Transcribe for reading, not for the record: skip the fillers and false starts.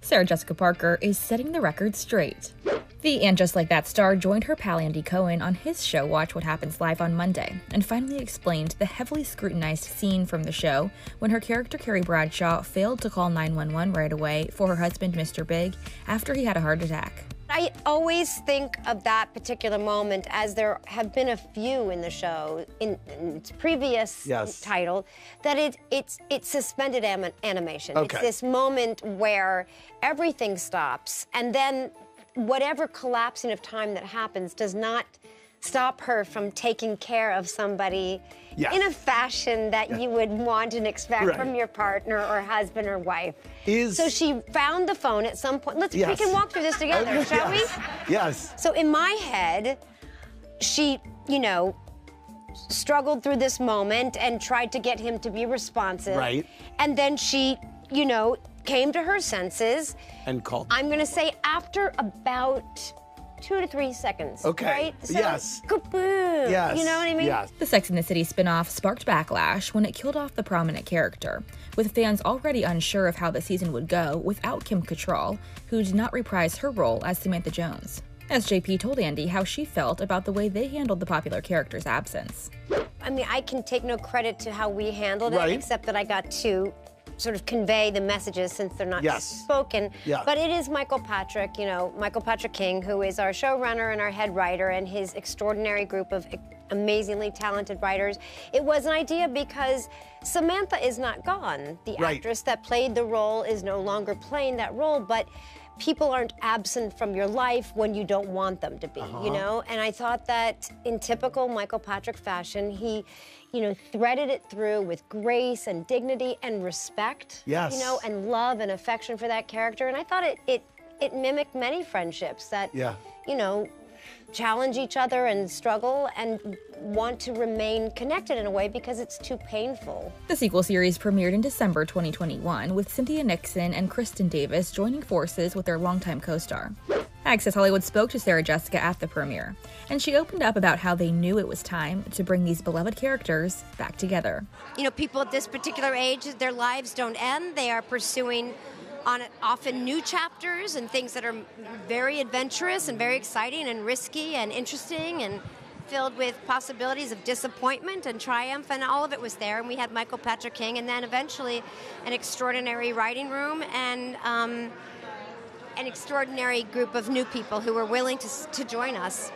Sarah Jessica Parker is setting the record straight. The And Just Like That star joined her pal Andy Cohen on his show Watch What Happens Live on Monday, and finally explained the heavily scrutinized scene from the show when her character Carrie Bradshaw failed to call 911 right away for her husband Mr. Big after he had a heart attack. I always think of that particular moment, as there have been a few in the show, in its previous title, that it's suspended animation. Okay. It's this moment where everything stops, and then whatever collapsing of time that happens does not stop her from taking care of somebody in a fashion that you would want and expect from your partner or husband or wife. So she found the phone at some point. We can walk through this together, shall we? Yes. So in my head, she, struggled through this moment and tried to get him to be responsive. Right. And then she, came to her senses. And called. I'm going to say after about 2 to 3 seconds. Okay. Right? So, Yes. Kaboom. Yes. You know what I mean? Yes. The Sex and the City spinoff sparked backlash when it killed off the prominent character, with fans already unsure of how the season would go without Kim Cattrall, who did not reprise her role as Samantha Jones. SJP told Andy how she felt about the way they handled the popular character's absence. I mean, I can take no credit to how we handled it, except that I got to sort of convey the messages since they're not spoken. But it is Michael Patrick, Michael Patrick King, who is our showrunner and our head writer, and his extraordinary group of amazingly talented writers. It was an idea because Samantha is not gone. The actress that played the role is no longer playing that role, but people aren't absent from your life when you don't want them to be, And I thought that in typical Michael Patrick fashion, he, threaded it through with grace and dignity and respect, and love and affection for that character. And I thought it mimicked many friendships that, challenge each other and struggle and want to remain connected in a way because it's too painful. The sequel series premiered in December 2021, with Cynthia Nixon and Kristen Davis joining forces with their longtime co-star. Access Hollywood spoke to Sarah Jessica at the premiere, and she opened up about how they knew it was time to bring these beloved characters back together. People at this particular age, their lives don't end. They are pursuing often new chapters and things that are very adventurous and very exciting and risky and interesting and filled with possibilities of disappointment and triumph, and all of it was there. And we had Michael Patrick King, and then eventually an extraordinary writing room and an extraordinary group of new people who were willing to join us.